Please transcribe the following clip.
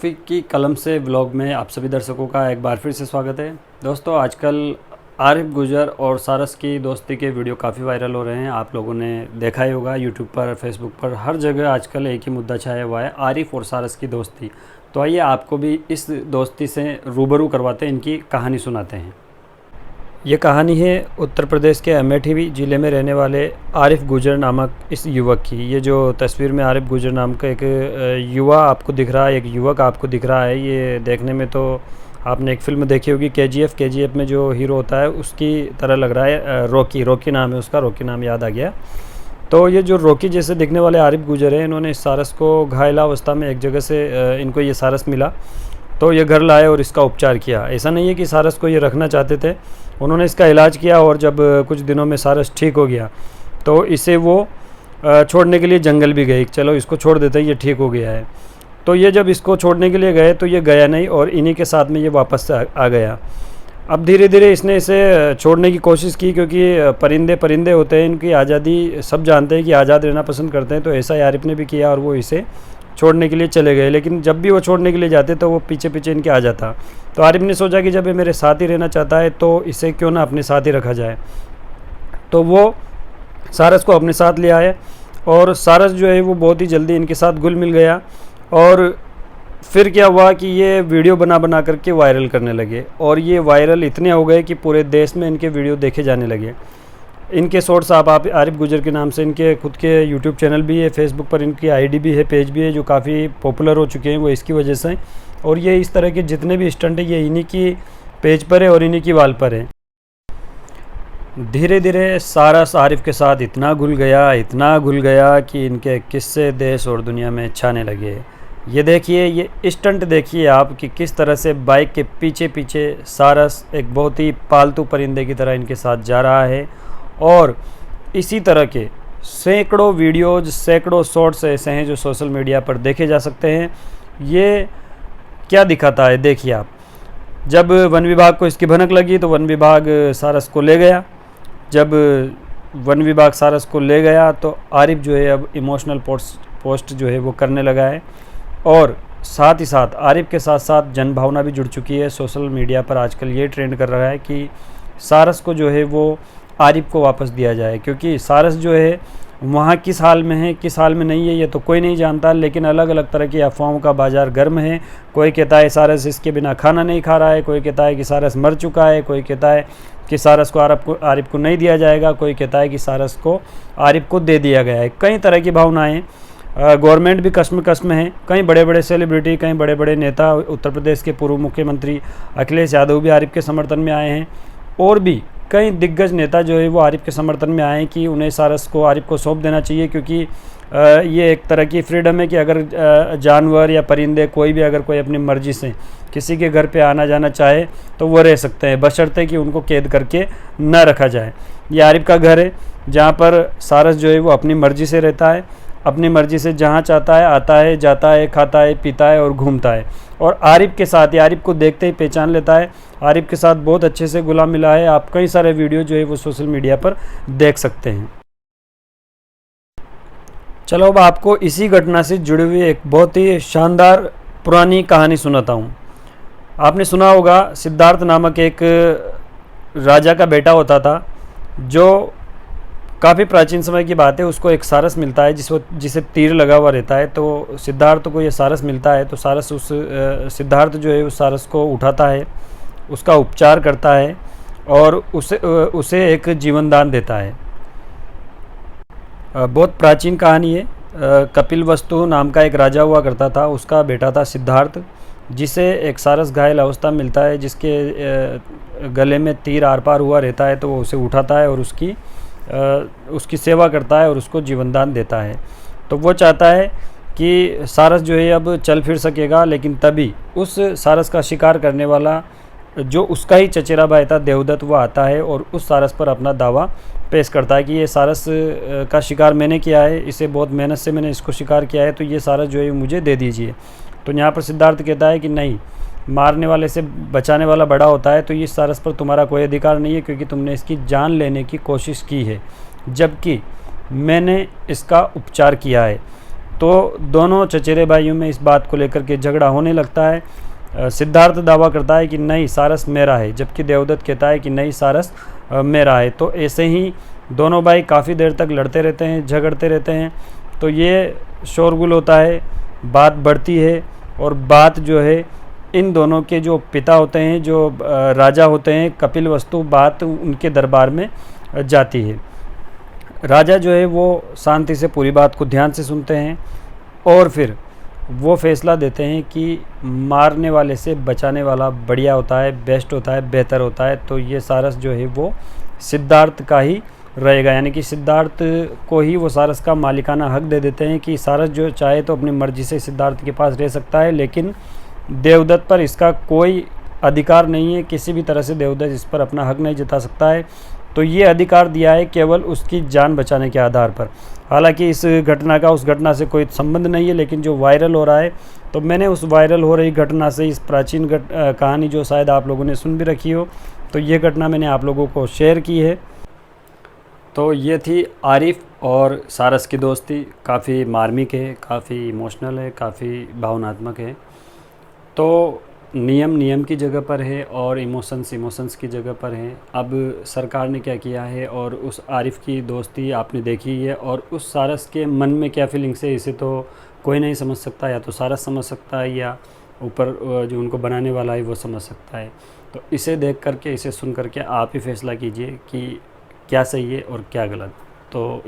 तौफीक की कलम से व्लॉग में आप सभी दर्शकों का एक बार फिर से स्वागत है। दोस्तों, आजकल आरिफ गुजर और सारस की दोस्ती के वीडियो काफ़ी वायरल हो रहे हैं। आप लोगों ने देखा ही होगा, यूट्यूब पर, फेसबुक पर, हर जगह आजकल एक ही मुद्दा छाया हुआ है, आरिफ और सारस की दोस्ती। तो आइए आपको भी इस दोस्ती से रूबरू करवाते हैं, इनकी कहानी सुनाते हैं। ये कहानी है उत्तर प्रदेश के अमेठी ज़िले में रहने वाले आरिफ गुजर नामक इस युवक की। ये जो तस्वीर में आरिफ गुजर नाम का एक युवा आपको दिख रहा है, एक युवक आपको दिख रहा है, ये देखने में तो आपने एक फ़िल्म देखी होगी केजीएफ में जो हीरो होता है उसकी तरह लग रहा है। रॉकी नाम है उसका, रॉकी नाम याद आ गया। तो ये जो रॉकी जैसे दिखने वाले आरिफ गुजर हैं, इन्होंने इस सारस को घायलावस्था में एक जगह से इनको ये सारस मिला, तो ये घर लाए और इसका उपचार किया। ऐसा नहीं है कि सारस को ये रखना चाहते थे, उन्होंने इसका इलाज किया और जब कुछ दिनों में सारस ठीक हो गया तो इसे वो छोड़ने के लिए जंगल भी गए। चलो इसको छोड़ देते हैं, ये ठीक हो गया है। तो ये जब इसको छोड़ने के लिए गए तो ये गया नहीं और इन्हीं के साथ में ये वापस आ गया। अब धीरे धीरे इसने इसे छोड़ने की कोशिश की, क्योंकि परिंदे होते हैं, इनकी आज़ादी सब जानते हैं कि आज़ाद रहना पसंद करते हैं। तो ऐसा ही आरिफ ने भी किया और वो इसे छोड़ने के लिए चले गए। लेकिन जब भी वो छोड़ने के लिए जाते तो वो पीछे पीछे इनके आ जाता। तो आरिफ ने सोचा कि जब ये मेरे साथ ही रहना चाहता है तो इसे क्यों ना अपने साथ ही रखा जाए। तो वो सारस को अपने साथ ले आए और सारस जो है वो बहुत ही जल्दी इनके साथ घुल मिल गया। और फिर क्या हुआ कि ये वीडियो बना करके वायरल करने लगे और ये वायरल इतने हो गए कि पूरे देश में इनके वीडियो देखे जाने लगे। इनके शॉर्ट्स आप आरिफ गुजर के नाम से इनके खुद के यूट्यूब चैनल भी है, फेसबुक पर इनकी आईडी भी है, पेज भी है, जो काफ़ी पॉपुलर हो चुके हैं वो इसकी वजह से। और ये इस तरह के जितने भी स्टंट है ये इन्हीं की पेज पर है और इन्हीं की वाल पर है। धीरे धीरे सारस आरिफ के साथ इतना घुल गया कि इनके किस्से देश और दुनिया में छाने लगे। ये देखिए, ये स्टंट देखिए आप कि किस तरह से बाइक के पीछे पीछे सारस एक बहुत ही पालतू परिंदे की तरह इनके साथ जा रहा है। और इसी तरह के सैकड़ों वीडियोज़, सैकड़ों शॉर्ट्स ऐसे हैं जो सोशल मीडिया पर देखे जा सकते हैं। ये क्या दिखाता है देखिए आप। जब वन विभाग को इसकी भनक लगी तो वन विभाग सारस को ले गया। जब वन विभाग सारस को ले गया तो आरिफ जो है अब इमोशनल पोस्ट जो है वो करने लगा है। और साथ ही साथ आरिफ के साथ साथ जनभावना भी जुड़ चुकी है। सोशल मीडिया पर आजकल ये ट्रेंड कर रहा है कि सारस को जो है वो आरिफ को वापस दिया जाए, क्योंकि सारस जो है वहाँ किस हाल में है किस हाल में नहीं है ये तो कोई नहीं जानता। लेकिन अलग अलग तरह की अफवाहों का बाज़ार गर्म है। कोई कहता है सारस इसके बिना खाना नहीं खा रहा है, कोई कहता है कि सारस मर चुका है, कोई कहता है कि सारस को आरिफ को नहीं दिया जाएगा, कोई कहता है कि सारस को आरिफ को दे दिया गया है। कई तरह की भावनाएँ, गवर्नमेंट भी कस्म है। कई बड़े बड़े सेलिब्रिटी, कई बड़े बड़े नेता, उत्तर प्रदेश के पूर्व मुख्यमंत्री अखिलेश यादव भी आरिफ के समर्थन में आए हैं और भी कई दिग्गज नेता जो है वो आरिफ के समर्थन में आए हैं कि उन्हें सारस को आरिफ को सौंप देना चाहिए, क्योंकि ये एक तरह की फ्रीडम है कि अगर जानवर या परिंदे कोई भी अगर कोई अपनी मर्ज़ी से किसी के घर पे आना जाना चाहे तो वो रह सकते हैं, बशर्ते कि उनको कैद करके न रखा जाए। ये आरिफ का घर है जहाँ पर सारस जो है वो अपनी मर्ज़ी से रहता है, अपनी मर्ज़ी से जहाँ चाहता है आता है, जाता है, खाता है, पीता है और घूमता है। और आरिफ के साथ ही, आरिफ को देखते ही पहचान लेता है, आरिफ के साथ बहुत अच्छे से घुला मिला है। आप कई सारे वीडियो जो है वो सोशल मीडिया पर देख सकते हैं। चलो अब आपको इसी घटना से जुड़ी हुई एक बहुत ही शानदार पुरानी कहानी सुनाता हूँ। आपने सुना होगा, सिद्धार्थ नामक एक राजा का बेटा होता था, जो काफ़ी प्राचीन समय की बात है। उसको एक सारस मिलता है जिसे तीर लगा हुआ रहता है। तो सिद्धार्थ को ये सारस मिलता है तो सारस सिद्धार्थ जो है उस सारस को उठाता है, उसका उपचार करता है और उसे एक जीवन दान देता है। बहुत प्राचीन कहानी है। कपिलवस्तु नाम का एक राजा हुआ करता था, उसका बेटा था सिद्धार्थ, जिसे एक सारस घायल अवस्था मिलता है, जिसके गले में तीर आर पार हुआ रहता है। तो वो उसे उठाता है और उसकी सेवा करता है और उसको जीवनदान देता है। तो वो चाहता है कि सारस जो है अब चल फिर सकेगा, लेकिन तभी उस सारस का शिकार करने वाला जो उसका ही चचेरा भाई था देवदत्त, वो आता है और उस सारस पर अपना दावा पेश करता है कि ये सारस का शिकार मैंने किया है, इसे बहुत मेहनत से मैंने इसको शिकार किया है, तो ये सारस जो है मुझे दे दीजिए। तो यहाँ पर सिद्धार्थ कहता है कि नहीं, मारने वाले से बचाने वाला बड़ा होता है, तो इस सारस पर तुम्हारा कोई अधिकार नहीं है, क्योंकि तुमने इसकी जान लेने की कोशिश की है, जबकि मैंने इसका उपचार किया है। तो दोनों चचेरे भाइयों में इस बात को लेकर के झगड़ा होने लगता है। सिद्धार्थ दावा करता है कि नहीं सारस मेरा है, जबकि देवदत्त कहता है कि नहीं सारस मेरा है। तो ऐसे ही दोनों भाई काफ़ी देर तक लड़ते रहते हैं, झगड़ते रहते हैं। तो ये शोरगुल होता है, बात बढ़ती है और बात जो है इन दोनों के जो पिता होते हैं, जो राजा होते हैं कपिलवस्तु, बात उनके दरबार में जाती है। राजा जो है वो शांति से पूरी बात को ध्यान से सुनते हैं और फिर वो फैसला देते हैं कि मारने वाले से बचाने वाला बढ़िया होता है, बेस्ट होता है, बेहतर होता है। तो ये सारस जो है वो सिद्धार्थ का ही रहेगा, यानी कि सिद्धार्थ को ही वो सारस का मालिकाना हक दे देते हैं कि सारस जो चाहे तो अपनी मर्जी से सिद्धार्थ के पास रह सकता है, लेकिन देवदत्त पर इसका कोई अधिकार नहीं है। किसी भी तरह से देवदत्त इस पर अपना हक नहीं जता सकता है। तो ये अधिकार दिया है केवल उसकी जान बचाने के आधार पर। हालांकि इस घटना का उस घटना से कोई संबंध नहीं है, लेकिन जो वायरल हो रहा है, तो मैंने उस वायरल हो रही घटना से इस प्राचीन कहानी जो शायद आप लोगों ने सुन भी रखी हो, तो ये घटना मैंने आप लोगों को शेयर की है। तो ये थी आरिफ और सारस की दोस्ती। काफ़ी मार्मिक है, काफ़ी इमोशनल है, काफ़ी भावनात्मक है। तो नियम की जगह पर है और इमोशंस की जगह पर है। अब सरकार ने क्या किया है और उस आरिफ की दोस्ती आपने देखी है, और उस सारस के मन में क्या फीलिंग्स है इसे तो कोई नहीं समझ सकता, या तो सारस समझ सकता है या ऊपर जो उनको बनाने वाला है वो समझ सकता है। तो इसे देख करके, इसे सुन करके आप ही फैसला कीजिए कि क्या सही है और क्या गलत। तो